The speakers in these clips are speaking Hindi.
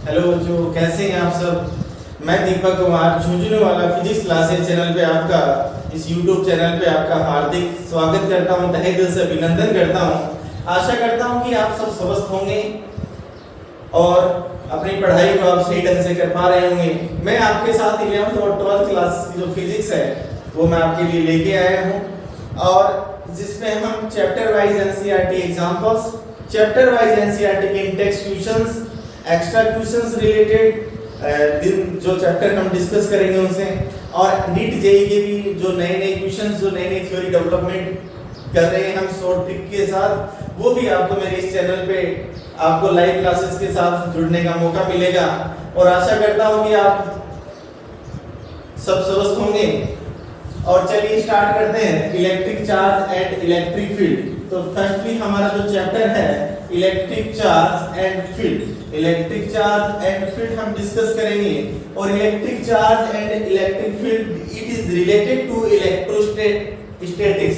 हेलो बच्चों, कैसे हैं आप सब। मैं दीपक कुमार झुंझुनू वाला फिजिक्स क्लासेस चैनल पे आपका इस यूट्यूब चैनल पे आपका हार्दिक स्वागत करता हूं, तहे दिल से अभिनंदन करता हूं। आशा करता हूं कि आप सब स्वस्थ होंगे और अपनी पढ़ाई को आप सही ढंग से कर पा रहे होंगे। मैं आपके साथ 11th और 12th क्लास की जो फिजिक्स है वो मैं आपके लिए लेके आया हूँ, और जिसमें हम chapter wise NCERT examples, chapter wise NCERT के text questions, extra questions related जो चैप्टर हम डिस्कस करेंगे उनसे, और नीट जेईई के भी जो नए नए क्वेश्चंस, जो नई नई थ्योरी डेवलपमेंट कर रहे हैं हम शॉर्ट ट्रिक के साथ, वो भी आपको मेरे इस चैनल पे आपको लाइव क्लासेस के साथ जुड़ने का मौका मिलेगा। और आशा करता हूं कि आप सब स्वस्थ होंगे। और चलिए स्टार्ट करते हैं electric charge and electric field. तो फर्स्टली हमारा जो चैप्टर है electric charge and field, electric charge and field हम डिस्कस करेंगे। और electric charge and electric field it is related to electrostatics.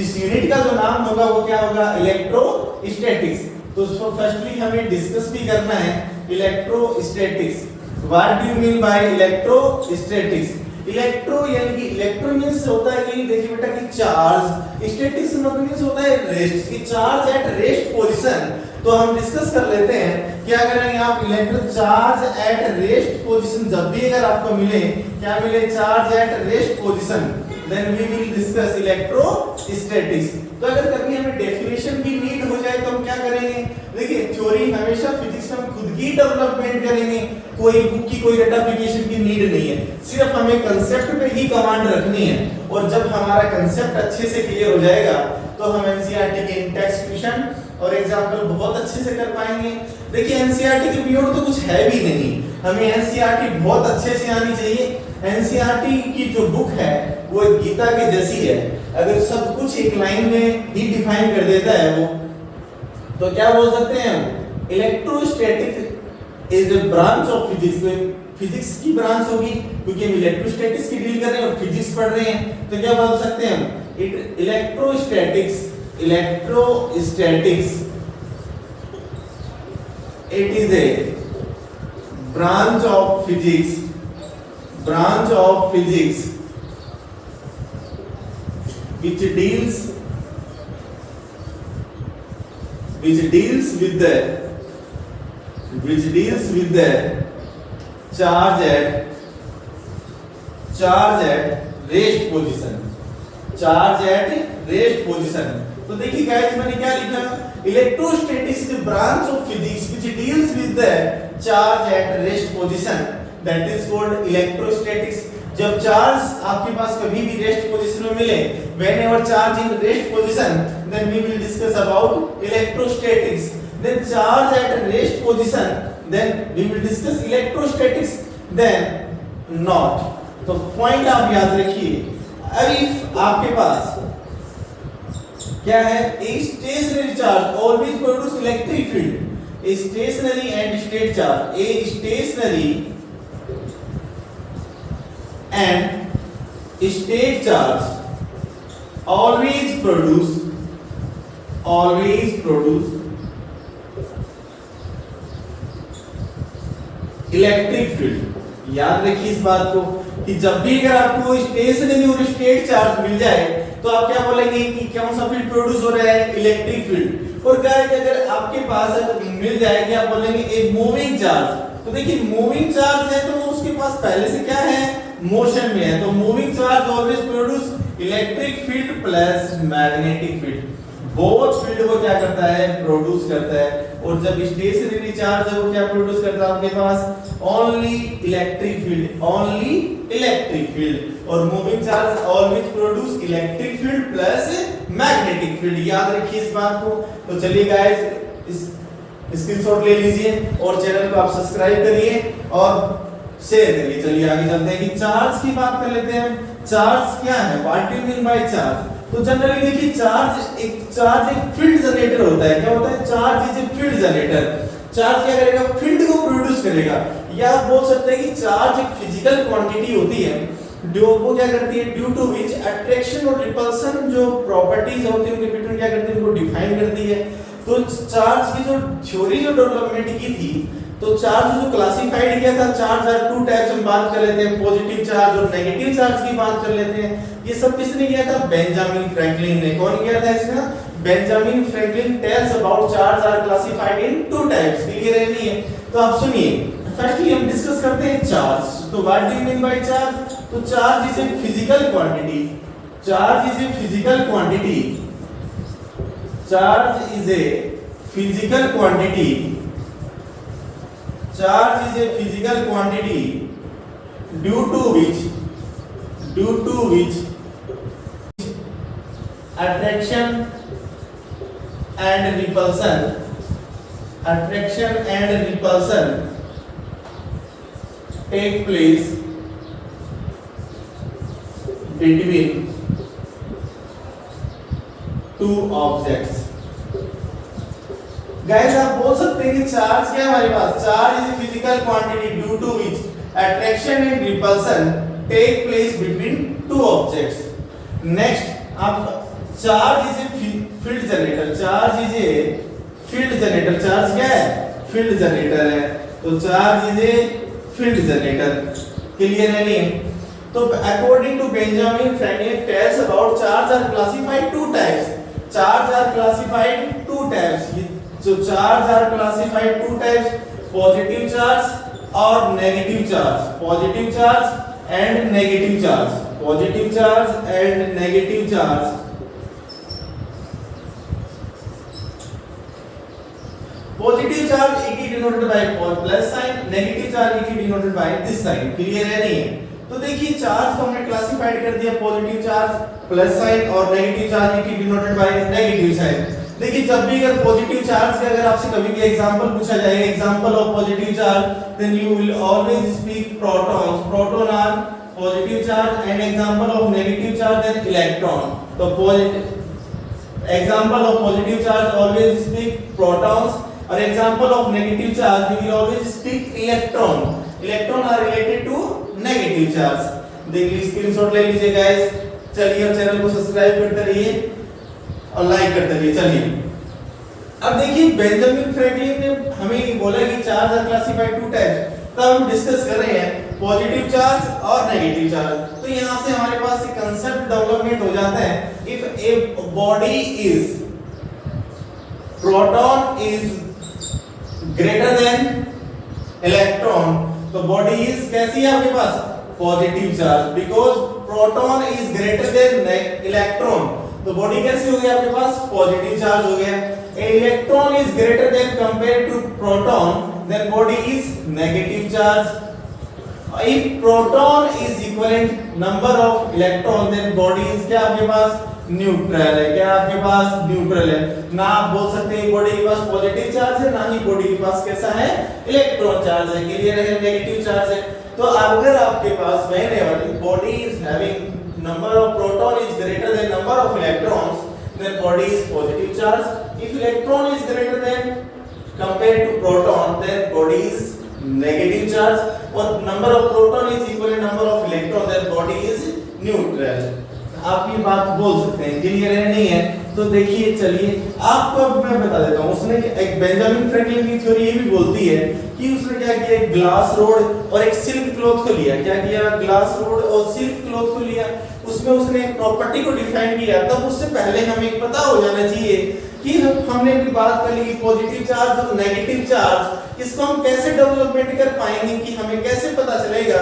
इस यूनिट का जो नाम होगा वो क्या होगा, इलेक्ट्रोस्टैटिक्स। तो फर्स्टली हमें डिस्कस भी करना है electrostatics. What do you mean bye electrostatics? Electro यानी कि इलेक्ट्रो मींस होता है कि देखिए बेटा कि चार्ज, स्टैटिक्स मींस होता है रेस्ट, कि चार्ज एट रेस्ट पोजीशन। तो हम डिस्कस कर लेते हैं क्या करेंगे आप, electric charge at rest position जब भी अगर आपको मिले, क्या मिले, charge at rest position, then we will discuss electrostatics. तो अगर कभी हमें डेफिनेशन की नीड हो जाए तो हम क्या करेंगे, देखिए थ्योरी हमेशा फिजिक्स में हम खुद की डेवलपमेंट करेंगे, कोई बुक की कोई रेटिफिकेशन की नीड नहीं है, सिर्फ हमें कांसेप्ट पे ही कमांड रखनी है। और जब हमारा कांसेप्ट अच्छे से क्लियर हो जाएगा तो हम एनसीईआरटी के टेक्स्ट क्वेश्चन और एग्जांपल बहुत अच्छे से कर पाएंगे। देखिए एनसीईआरटी के बियॉन्ड तो कुछ है भी नहीं, हमें एनसीईआरटी बहुत अच्छे से आनी चाहिए। एनसीईआरटी की जो बुक है वो गीता के जैसी है, अगर सब कुछ एक लाइन में ही डिफाइन कर देता है वो, तो क्या बोल सकते हैं हम, electrostatics is a branch of physics. Physics की ब्रांच होगी क्योंकि हम इलेक्ट्रोस्टैटिक्स की डील कर रहे हैं और फिजिक्स पढ़ रहे हैं, तो क्या बोल सकते हैं हम, it electrostatics it is a branch of physics which deals with the charge at rest position। तो देखिए गाइस मैंने क्या लिखा, electrostatics is a branch of physics which deals with the charge at rest position, that is called electrostatics. जब चार्ज आपके पास कभी भी रेस्ट पोजीशन में मिले, whenever charge in rest position, then we will discuss about electrostatics. Then charge at rest position, then we will discuss electrostatics, then not. तो पॉइंट आप याद रखिए, अब आपके पास क्या है, a stationary charge always produce electric field. A stationary and state charge, a stationary and state charge always produce electric field. याद रखिए इस बात को कि जब भी अगर आपको स्टेशनरी और स्टेट चार्ज मिल जाए तो आप क्या बोलेंगे कि कौन सा फील्ड प्रोड्यूस हो रहा है, इलेक्ट्रिक फील्ड। और क्या है कि अगर आपके पास मिल जाए क्या बोलेंगे, एक मूविंग चार्ज। तो देखिए मूविंग चार्ज है तो उसके पास पहले से क्या है, मोशन में है, तो moving charge always produce electric field plus magnetic field. Both field को क्या करता है, प्रोड्यूस करता है। और जब स्टेशनरी चार्ज है वो क्या प्रोड्यूस करता है आपके पास, ओनली इलेक्ट्रिक फील्ड। और moving charge always produce electric field plus magnetic field. याद रखिए इस बात को। तो चलिए गाइस इस स्क्रीनशॉट ले लीजिए और चैनल को आप सब्सक्राइब करिए और शेयर करिए। चलिए आगे चलते हैं कि चार्ज की बात कर लेते हैं। चार्ज क्या है, what do you mean by charge? तो जनरली देखिए चार्ज एक फील्ड जनरेटर होता है। क्या होता है, charge is a field generator. चार्ज क्या करेगा, फील्ड को प्रोड्यूस करेगा। या आप बोल सकते हैं कि चार्ज एक फिजिकल क्वांटिटी होती है जो वो क्या करती है, ड्यू टू विच अट्रैक्शन और रिपल्सन जो प्रॉपर्टीज होती है उनके बिटवीन क्या करती है, उनको डिफाइन करती है। तो चार्ज की जो थ्योरी जो डेवलपमेंट की थी, तो चार्ज जो क्लासिफाइड किया था, चार्ज आर टू टाइप्स हम बात कर लेते हैं, पॉजिटिव चार्ज और नेगेटिव चार्ज की बात कर लेते हैं। ये सब किसने किया था? बेंजामिन फ्रैंकलिन ने। कौन किया था इसका? Benjamin Franklin tells about charge are classified in two types. Clear है नहीं है? तो आप सुनिए, फर्स्टली हम डिस्कस करते हैं चार्ज। तो what do you mean by charge? तो charge is a physical quantity. Charge is a physical quantity. Charge is a physical quantity. Charge is a physical quantity due to which attraction and repulsion take place between two objects. Guys आप बोल सकते हैं कि चार्ज क्या है हमारे पास? Charge is a physical quantity due to which attraction and repulsion take place between two objects. Next, आप charge is a field generator. Charge is a field generator. चार्ज क्या है? फील्ड जनरेटर है। तो charge is a field generator. Clear है नहीं? तो according to Benjamin Franklin tells about charge are classified two types. Charge are classified two types. So charge are classified two types, positive charge और negative charge. Positive charge and negative charge. Positive charge and negative charge. Positive charge it is denoted by plus sign, negative charge it is denoted by this sign. Clear है नहीं है? तो देखिए चार्ज को हमने क्लासिफाइड कर दिया, पॉजिटिव चार्ज प्लस साइन और negative charge it is denoted by negative sign. देखिए जब भी अगर पॉजिटिव चार्ज का अगर आपसे कभी भी एग्जांपल पूछा जाए, example of positive charge, then you will always speak protons. Proton are positive charge and example of negative charge then electron. तो example of positive charge always speak protons और example of negative charge you will always speak electron. Electron are related to negative charge. देखिए स्क्रीनशॉट ले लीजिए गाइस। चलिए और चैनल को सब्सक्राइब करते रहिए और लाइक करते रहिए। चलिए अब देखिए बेंजामिन फ्रैंकलिन ने हमें बोला कि charge are classified two types. तब हम डिस्कस कर रहे हैं पॉजिटिव चार्ज और नेगेटिव चार्ज। तो यहां से हमारे पास एक कांसेप्ट डेवलपमेंट हो जाता है। If a body is proton is greater than electron, तो बॉडी इज कैसी है आपके पास? Positive charge. Because proton is greater than electron, तो बॉडी कैसी हो गई आपके पास? पॉजिटिव चार्ज हो गया। A electron is greater than compare to proton, then body is negative charge. If proton is equivalent number of electron, then body is क्या आपके पास? न्यूट्रल है। क्या आपके पास? न्यूट्रल है। ना आप बोल सकते हैं बॉडी के पास पॉजिटिव चार्ज है, ना ही बॉडी के पास कैसा है? इलेक्ट्रॉन चार्ज है। क्लियर है? नेगेटिव चार्ज है। तो अगर आपके पास कहने वाली body is having number of proton is greater than number of electrons, then body is positive charge. If electron is greater than compared to proton, then body is negative charge. Or number of proton is equal to number of electron, then body is neutral. आप ये बात बोल सकते हैं। क्लियर है नहीं है? तो देखिए चलिए आपको अब मैं बता देता हूँ। उसने एक बेंजामिन फ्रैंकलिन की थ्योरी ये भी बोलती है कि उसने क्या किया, एक ग्लास रोड और एक सिल्क क्लॉथ को लिया। क्या किया? ग्लास रोड और सिल्क क्लॉथ को लिया। उसमें उसने एक प्रॉपर्टी को डिफाइन किया। तब उससे पहले हमें पता हो जाना चाहिए कि हमने भी बात कर ली कि पॉजिटिव चार्ज और नेगेटिव चार्ज, इसको हम कैसे डेवलपमेंट कर पाएंगे, कि हमें कैसे पता चलेगा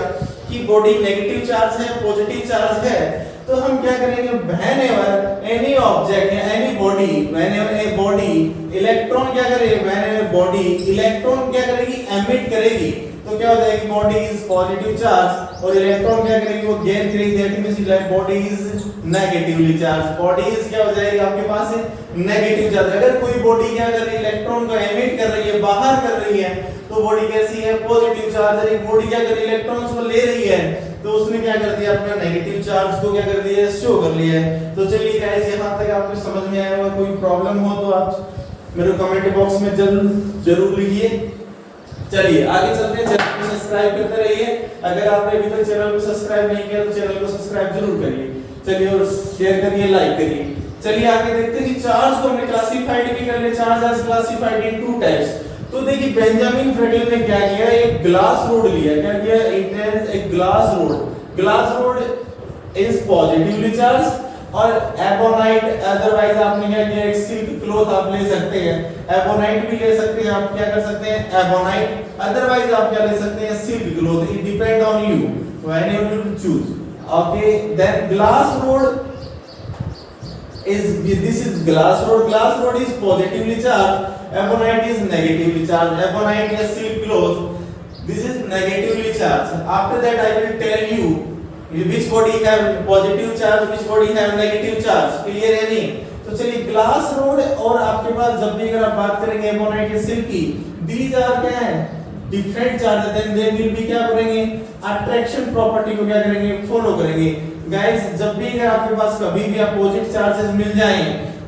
कि बॉडी नेगेटिव चार्ज है, पॉजिटिव चार्ज है। तो हम क्या करेंगे? व्हेनेवर एनी ऑब्जेक्ट या any body, whenever a body electron क्या करेगी? व्हेनेवर बॉडी इलेक्ट्रॉन क्या करेगी? एमिट करेगी। तो क्या हो जाएगी? बॉडी इज पॉजिटिव चार्ज और इलेक्ट्रॉन क्या करेगी? वो गेन करेगी। That means like body is negatively charge. Body is क्या हो जाएगी आपके पास? Negative charge. अगर कोई बॉडी क्या कर रही है? इलेक्ट्रॉन को एमिट कर रही है, बाहर कर रही है, तो बॉडी कैसी है? Positive charge. अगर बॉडी क्या कर रही है? इलेक्ट्रॉन्स को ले रही है, तो उसने क्या कर दिया? अपना नेगेटिव चार्ज को क्या कर दिया? शो कर लिया है। तो चलिए गाइस यहां तक आपको समझ में आया होगा। कोई प्रॉब्लम हो तो आप मेरे कमेंट बॉक्स में जरूर लिखिए। चलिए आगे चलते हैं। चैनल को सब्सक्राइब करते रहिए। अगर आपने अभी तक चैनल को सब्सक्राइब नहीं किया तो चैनल को सब्सक्राइब जरूर करिए। चलिए और शेयर करिए, लाइक करिए। चलिए आगे देखते हैं कि चार्ज को हमने क्लासिफाइड भी कर लिया। Charge are classified in two types. तो देखिए बेंजामिन फ्रेडल ने क्या किया, एक ग्लास रोड लिया। क्या किया, it has a glass rod. Glass rod is positively charge. और एबोनाइट, अदरवाइज आपने क्या किया, एक सिल्क क्लॉथ आप ले सकते हैं। एबोनाइट भी ले सकते हैं, आप क्या कर सकते हैं, एबोनाइट। अदरवाइज आप क्या ले सकते हैं, silk cloth. It depend on you when you choose. Okay, then glass rod is this is glass rod. Glass rod is positively charged, ebonite is negatively charged. Ebonite is silk cloth, this is negatively charged. After that I will tell you which body have positive charge, which body have negative charge. Clear है नहीं? तो चलिए ग्लास रोड और आपके पास जब भी अगर आप बात करेंगे ebonite या silk की, these are क्या है, different charges. Then they will be क्या करेंगे, अट्रैक्शन प्रॉपर्टी को क्या करेंगे, फॉलो करेंगे। गाइस जब भी अगर आपके पास कभी भी अपोजिट चार्जेस मिल जाएं,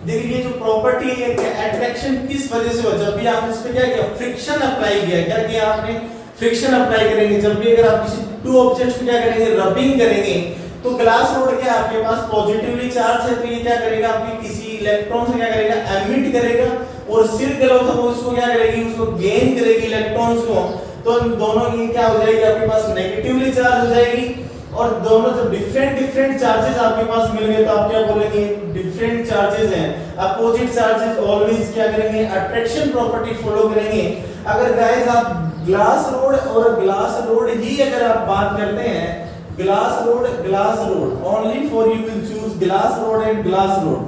देखिए जो प्रॉपर्टी है अट्रैक्शन किस वजह से हो, जब भी आपने इस पे क्या किया, फ्रिक्शन अप्लाई किया। क्या किया आपने, फ्रिक्शन अप्लाई करेंगे। जब भी अगर आप किसी टू ऑब्जेक्ट्स को क्या करेंगे, रबिंग करेंगे, तो ग्लास रोड क्या आपके पास पॉजिटिवली चार्ज है, तो ये क्या करेगा, आपके किसी इलेक्ट्रॉन से क्या करेगा, एमिट करेगा। और सिल्क क्लॉथ है वो उसको क्या करेगी, उसको गेन करेगी इलेक्ट्रॉन्स को। तो दोनों की क्या हो जाएगी, आपके पास नेगेटिवली चार्ज हो जाएगी। और दोनों जब डिफरेंट चार्जेस आपके पास मिल गए, तो आप क्या बोलेंगे, डिफरेंट चार्जेस हैं। अपोजिट चार्जेस ऑलवेज क्या करेंगे, अट्रैक्शन प्रॉपर्टी फॉलो करेंगे। अगर गाइस आप ग्लास रोड और ग्लास रोड ही अगर आप बात करते हैं, glass rod only for you will choose glass rod and glass rod.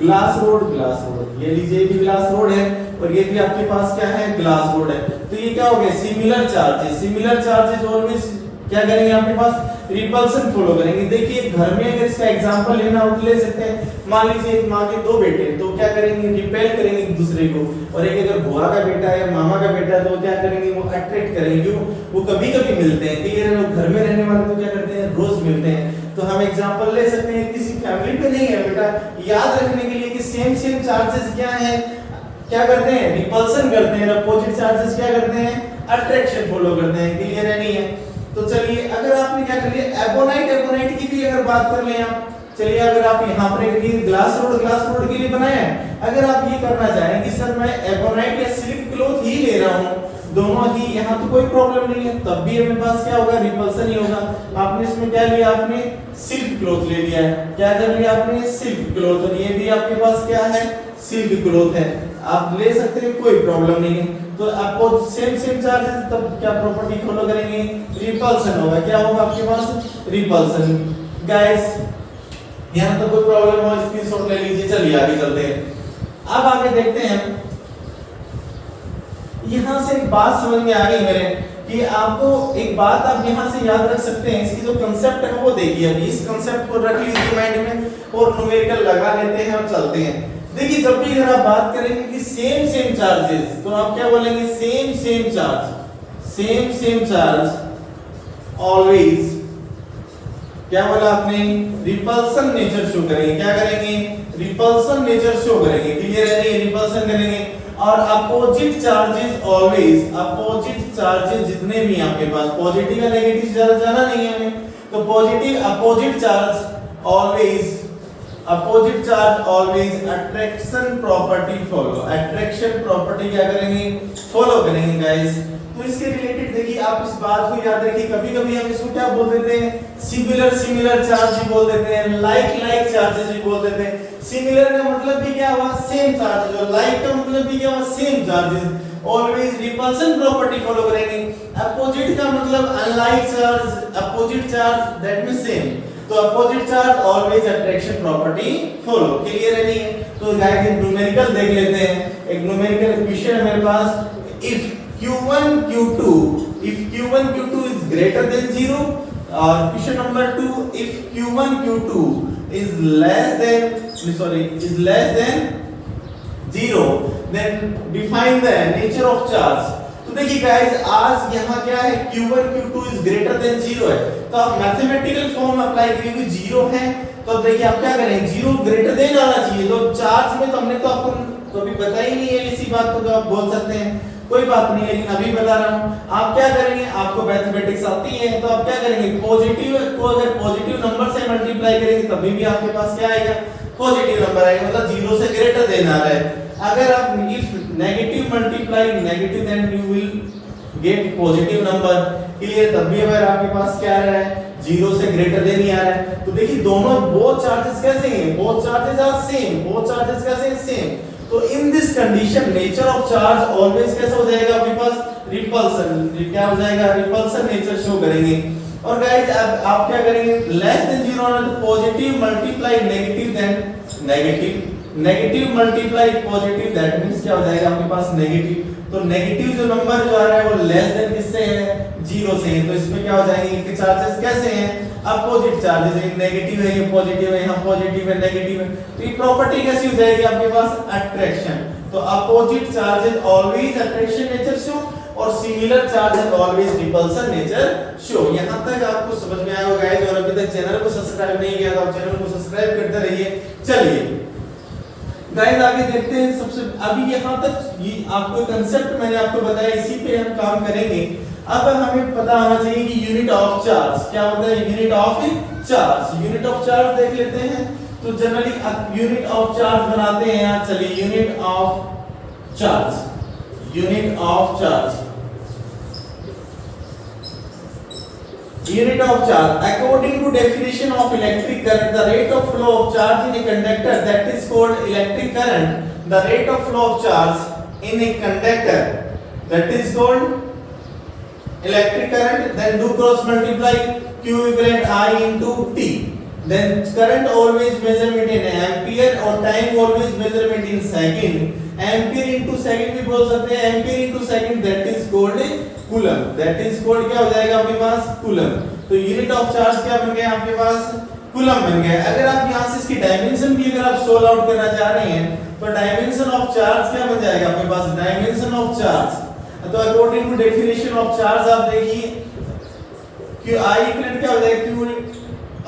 Glass rod ये लीजिए, ये भी ग्लास रोड है और ये भी आपके पास क्या है, ग्लास रोड है। तो ये क्या हो गया, सिमिलर चार्जेस ऑलवेज क्या करेंगे, आपके पास रिपल्सन फॉलो करेंगे। देखिए घर में अगर इसका एग्जांपल लेना हो तो ले सकते हैं। मान लीजिए एक माँ के दो बेटे, तो क्या करेंगे, रिपेल करेंगे एक दूसरे को। और एक अगर बुआ का बेटा है, मामा का बेटा है, तो क्या करेंगे, वो अट्रैक्ट करेंगे। वो कभी-कभी मिलते हैं, ठीक है, लोग घर में रहने वाले तो क्या करते हैं, रोज मिलते हैं। तो हम एग्जांपल ले सकते हैं, किसी फैमिली पे नहीं है बेटा, याद रखने के लिए कि सेम चार्जेस क्या है, क्या करते हैं, रिपल्सन करते हैं। अपोजिट चार्जेस क्या करते हैं, अट्रैक्शन फॉलो करते हैं। क्लियर है नहीं है? तो चलिए अगर आपने क्या कर लिया, एबोनाइट की भी अगर बात कर लें आप, चलिए अगर आप यहाँ पर ग्लास रोड के लिए बनाया है, अगर आप ये करना चाहें कि सर मैं एबोनाइट या सिल्क क्लॉथ ही ले रहा हूँ, दोनों ही, यहाँ तो कोई प्रॉब्लम नहीं है, तब भी हमारे पास क्या होगा, रिपल्सन ही होगा। आपने इसमें क्या लिया, आपने सिल्क क्लॉथ ले लिया है। क्या कर लिया आपने, सिल्क क्लॉथ। और ये भी आपके पास क्या है, सिल्क क्लॉथ है, आप ले सकते हैं, कोई प्रॉब्लम नहीं है। तो आपको सेम चार्जेस, तब क्या प्रॉपर्टी फॉलो करेंगे, रिपल्सन होगा। क्या होगा आपके पास, रिपल्सन। गाइस यहाँ तो कोई प्रॉब्लम हो, स्क्रीनशॉट ले लीजिए। चलिए आगे चलते हैं। अब आगे देखते हैं, यहाँ से एक बात समझ में आ गई मेरे, कि आपको एक बात आप यहाँ से याद रख सकते हैं। इसकी जो कंसेप्ट है वो देखिए, अभी इस कंसेप्ट को रख लीजिए माइंड में और न्यूमेरिकल लगा लेते हैं और चलते हैं। देखिए जब भी अगर आप बात करेंगे कि सेम चार्जेस, तो आप क्या बोलेंगे, सेम चार्ज ऑलवेज, क्या बोला आपने, रिपल्सन नेचर शो करेंगे। क्या करेंगे, रिपल्सन नेचर शो करेंगे। क्लियर है नहीं, रिपल्सन करेंगे। और opposite charges always, opposite charges जितने भी आपके पास, पॉजिटिव या नेगेटिव चार्ज जाना नहीं है हमें, तो positive opposite charge always, opposite charge always attraction property follow, attraction property क्या करेंगे, फॉलो करेंगे गाइस। तो इसके रिलेटेड देखिए आप इस बात को याद रखिए, कभी-कभी हम इसको क्या बोल देते हैं, सिमिलर चार्ज भी बोल देते हैं, लाइक चार्जेस भी बोल देते हैं। सिमिलर का मतलब भी क्या हुआ, सेम चार्जेस, और लाइक का मतलब भी क्या हुआ, same charges. Always repulsion property follow करेंगे। अपोजिट का मतलब unlike charge, opposite charge that means same. तो opposite charge always attraction property follow. Clear है नहीं है? तो गाइस एक न्यूमेरिकल देख लेते हैं। एक न्यूमेरिकल इक्वेशन है मेरे पास, if Q1 Q2 is greater than 0, question number 2, if Q1 Q2 is less than 0, then define the nature of charge। तो देखिए गाइस आज यहाँ क्या है, Q1 Q2 is greater than 0 है, तो आप मैथमेटिकल फॉर्म अप्लाई करेंगे, 0 है तो अब देखिए आप क्या करेंगे, 0 ग्रेटर देन आना चाहिए। तो चार्ज में तो हमने तो आपको कभी बताया ही नहीं है इसी बात को, तो आप बोल सकते हैं कोई बात नहीं, लेकिन अभी बता रहा हूं। आप क्या करेंगे, आपको मैथमेटिक्स आती है, तो आप क्या करेंगे, पॉजिटिव को अगर पॉजिटिव नंबर से मल्टीप्लाई करेंगे तभी भी आपके पास क्या आएगा, पॉजिटिव नंबर आएगा, मतलब 0 से ग्रेटर देन आ रहा है। अगर आप if negative multiply negative then you will get positive number. Clear? तब भी अगर आपके पास क्या आ रहा है 0 से ग्रेटर देन ही आ रहा है। तो देखिए दोनों बोथ चार्जेस कैसे हैं, both charges are same, both charges कैसे हैं सेम। तो in this condition nature of charge always कैसा हो जाएगा आपके पास रिपल्सन, क्या हो जाएगा रिपल्सन नेचर शो करेंगे। और गाइस अब आप क्या करेंगे लेस देन 0 होना तो positive multiply negative then negative, negative multiply positive that means क्या हो जाएगा आपके पास नेगेटिव। तो नेगेटिव जो नंबर जो आ रहा है वो लेस देन किससे है 0 से है। तो इसमें क्या हो जाएंगे इनके चार्जेस कैसे हैं अपोजिट चार्जेस है, नेगेटिव है ये पॉजिटिव है, यहाँ पॉजिटिव है नेगेटिव है। तो ये प्रॉपर्टी कैसी हो जाएगी आपके पास अट्रैक्शन। तो opposite charges always attraction nature show और similar charges always repulsion nature show. यहां तक आपको समझ में आया होगा गाइस। और अभी तक चैनल को सब्सक्राइब नहीं किया तो आप चैनल को सब्सक्राइब करते रहिए। चलिए गाइस आगे देखते हैं। सबसे अभी यहां तक ये आपको कंसेप्ट मैंने आपको बताया, इसी पे हम काम करेंगे। अब हमें पता होना चाहिए कि यूनिट ऑफ चार्ज क्या होता है, unit of charge. Unit of charge देख लेते हैं। तो जनरली यूनिट ऑफ चार्ज बनाते हैं यहाँ, चलिए unit of charge, unit of charge, unit of charge according to definition of electric current, the rate of flow of charge in a conductor that is called electric current, the rate of flow of charge in a conductor that is called electric current, then do cross multiply q equivalent I into t, then current always measurement in ampere और time always measurement in second, ampere into second भी बोल सकते हैं, ampere into second that is called coulomb, that is called क्या हो जाएगा आपके पास कूलम। तो यूनिट ऑफ चार्ज क्या बन गया आपके पास कूलम बन गया। अगर आप यहां से इसकी डायमेंशन भी अगर आप सोल्व आउट करना चाह रहे हैं तो डायमेंशन ऑफ चार्ज क्या बन जाएगा आपके पास डायमेंशन ऑफ चार्ज। तो according to definition of charge आप देखिए q I इक्वल क्या हो जाएगा q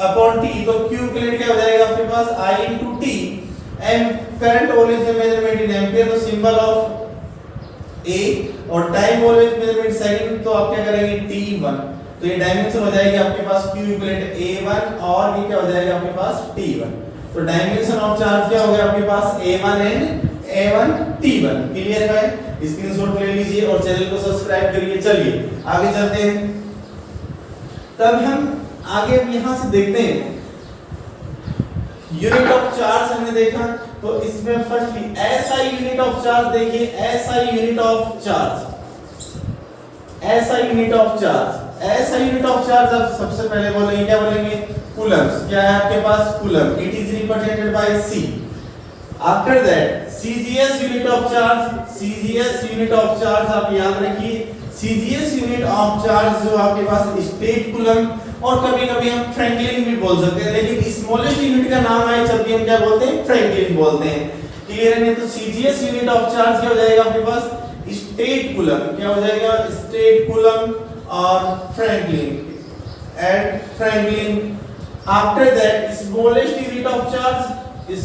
अपॉन t, तो q इक्वल क्या हो जाएगा आपके पास I into t and current always measurement in ampere, तो सिंबल ऑफ A और टाइम ऑलवेज मेजरमेंट सेकंड, तो आप क्या करेंगे t1। तो ये डायमेंशन हो जाएगी आपके पास q इक्वल a1 और ये क्या हो जाएगा आपके पास t1। तो डायमेंशन ऑफ चार्ज क्या हो गया आपके पास a1 and a1 t1। Clear है? स्क्रीनशॉट ले लीजिए और चैनल को सब्सक्राइब करिए। चलिए आगे चलते हैं। तब हम आगे यहां से देखते हैं यूनिट ऑफ चार्ज हमने देखा। तो इसमें firstly SI unit of charge देखिए, SI unit of charge, SI unit of charge, SI unit of charge अब सबसे पहले बोलेंगे क्या बोलेंगे कूलम्स। क्या है आपके पास coulomb, it is represented by C। After that CGS unit of charge, CGS unit of charge आप याद रखिए, सीजीएस यूनिट ऑफ चार्ज जो आपके पास स्टेट कूलम और कभी-कभी हम फ्रैंकलिन भी बोल सकते हैं, लेकिन स्मॉलेस्ट यूनिट का नाम आए जब भी हम क्या बोलते हैं फ्रैंकलिन बोलते हैं। क्लियर है? तो सीजीएस यूनिट ऑफ चार्ज क्या हो जाएगा आपके पास स्टेट कूलम, क्या हो जाएगा स्टेट कूलम और Franklin and Franklin. After that smallest unit of charge,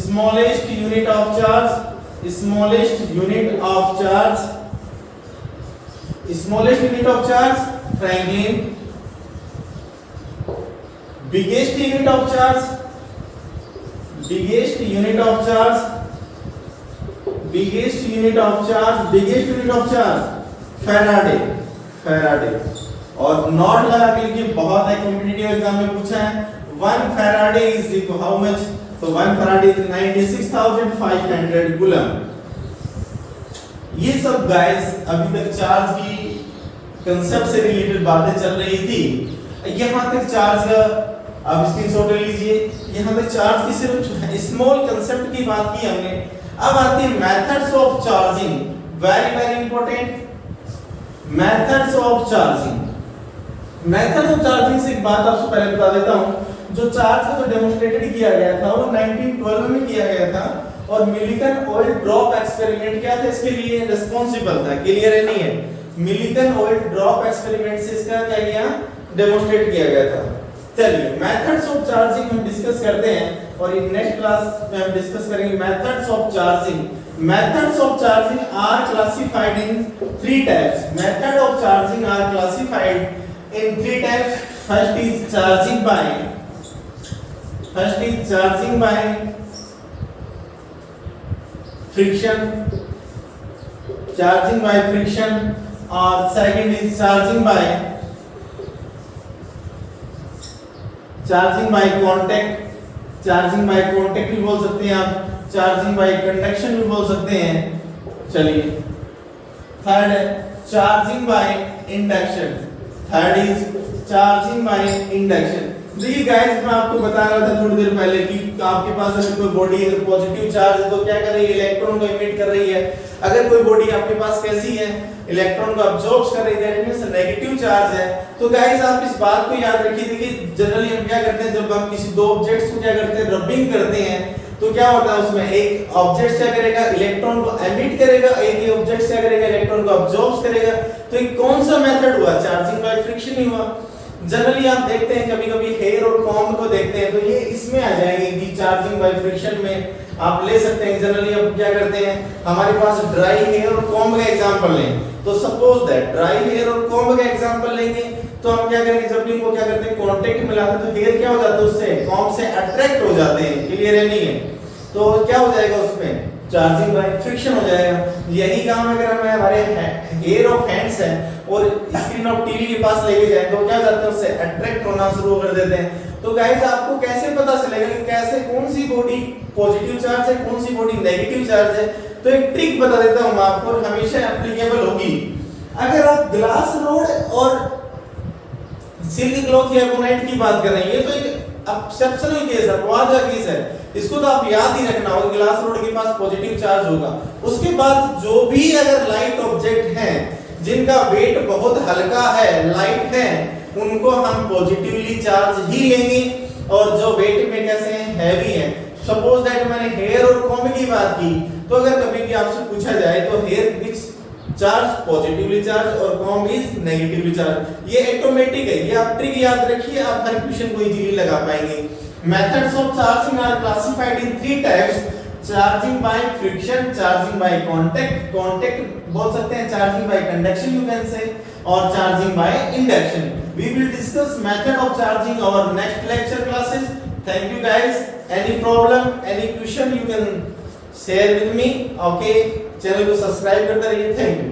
smallest unit of charge, smallest unit of charge, smallest unit of charge Franklin. Biggest unit of charge, biggest unit of charge, biggest unit of charge, biggest unit of charge Faraday, Faraday. और नॉट लगा के लिखिए, बहुत है कॉम्पिटिटिव एग्जाम में पूछा है 1 Faraday is equal how much, तो 1 फैराडे इज 96,500 कूलम। ये सब गाइस अभी तक चार्ज की कंसेप्ट से रिलेटेड बातें चल रही थी। यहां तक चार्ज का अब स्क्रीनशॉट ले लीजिए। यहां तक चार्ज की सिर्फ स्मॉल कंसेप्ट की बात की हमने। अब आती है methods of charging, very very important methods of charging. Method of charging से एक बात आपसे पहले बता देता हूं, जो चार्ज का जो डेमोंस्ट्रेटेड किया गया था वो 1912 में किया गया था और मिलिकन ऑयल ड्रॉप एक्सपेरिमेंट क्या था इसके लिए रिस्पांसिबल था। क्लियर है नहीं है? मिलिकन ऑयल ड्रॉप एक्सपेरिमेंट से इसका क्या किया डेमोंस्ट्रेट किया गया था। चलिए मेथड्स ऑफ चार्जिंग हम डिस्कस करते हैं और इन नेक्स्ट क्लास में हम डिस्कस करेंगे methods of charging. Methods of charging are classified in 3 types. Method of charging are classified in 3 types. First is charging by, first is charging by friction, charging by friction, और second is charging by contact, charging by contact भी बोल सकते हैं आप, चार्जिंग बाय कंडक्शन भी बोल सकते हैं। चलिए थर्ड है charging by induction, third is charging by induction. देखिए गाइस, मैं आपको बता रहा था थोड़ी देर पहले कि आपके पास अगर कोई बॉडी है पॉजिटिव चार्ज है तो क्या कर रही है, इलेक्ट्रॉन को इमिट कर रही है। अगर कोई बॉडी आपके पास कैसी है, इलेक्ट्रॉन को अब्सॉर्ब कर रही है, दैट मींस नेगेटिव चार्ज है। तो गाइस आप इस बात को याद रखिए, देखिए जनरली हम क्या करते हैं, जब हम किसी दो ऑब्जेक्ट्स को क्या करते हैं, रबिंग करते हैं, तो क्या होता है उसमें एक ऑब्जेक्ट क्या करेगा, इलेक्ट्रॉन को एमिट करेगा, एक ही ऑब्जेक्ट क्या करेगा, इलेक्ट्रॉन को अब्सॉर्ब करेगा। तो ये कौन सा मेथड हुआ, चार्जिंग बाय फ्रिक्शन ही हुआ। जनरली आप देखते हैं कभी-कभी हेयर और कॉम्ब को देखते हैं, तो ये इसमें आ जाएंगे कि चार्जिंग बाय फ्रिक्शन में आप ले सकते हैं। जनरली आप क्या करते हैं, हमारे पास ड्राई हेयर और कॉम्ब का एग्जांपल लें, तो सपोज दैट ड्राई हेयर और कॉम्ब का एग्जांपल लेंगे, तो हम क्या करेंगे, जब भी इनको क्या करते हैं कांटेक्ट मिलाते हैं, तो हेयर क्या हो जाता है, उससे कॉम्ब से अट्रैक्ट हो जाते हैं। क्लियर है नहीं है? तो क्या हो जाएगा, उसमें चार्जिंग बाय फ्रिक्शन हो जाएगा। यही काम अगर हमें हमारे हेयर ऑफ हैंड्स है और स्क्रीन ऑफ टीवी के पास लेके जाए तो क्या जाते हैं, उससे अट्रैक्ट होना शुरू कर देते हैं। तो गाइस आपको कैसे पता चलेगा कि कैसे कौन सी बॉडी पॉजिटिव चार्ज है, कौन सी बॉडी नेगेटिव चार्ज है? तो एक ट्रिक बता देता हूं मैं आपको, हमेशा एप्लीकेबल होगी। अगर आप ग्लास रोड और सिल्क क्लॉथ या एबोनाइट की बात कर रहे हैं, ये तो एक एक्सेप्शनल केस है, अपवाद का केस है, इसको तो आप याद ही रखना होगा। ग्लास रोड के पास पॉजिटिव चार्ज होगा। उसके बाद जो भी अगर लाइट ऑब्जेक्ट हैं जिनका वेट बहुत हल्का है, लाइट है, उनको हम पॉजिटिवली चार्ज ही लेंगे, और जो वेट में कैसे हैं, हैवी है। सपोज दैट मैंने हेयर और कॉम्ब की बात की, तो अगर कभी भी आपसे पूछा जाए तो hair which charge positively charge और कॉम्ब इज नेगेटिवली चार्ज, ये ऑटोमेटिक है। ये आप ट्रिक याद रखिए, आप हर क्वेश्चन को इजीली लगा पाएंगे। Methods of charging are classified in 3 types, charging by friction, charging by contact, contact बोल सकते हैं, charging by conduction you can say, और charging by induction. We will discuss method of charging our next lecture classes. Thank you guys. Any problem, any question you can share with me. Okay, channel को सब्सक्राइब करते रहिए। Thank you.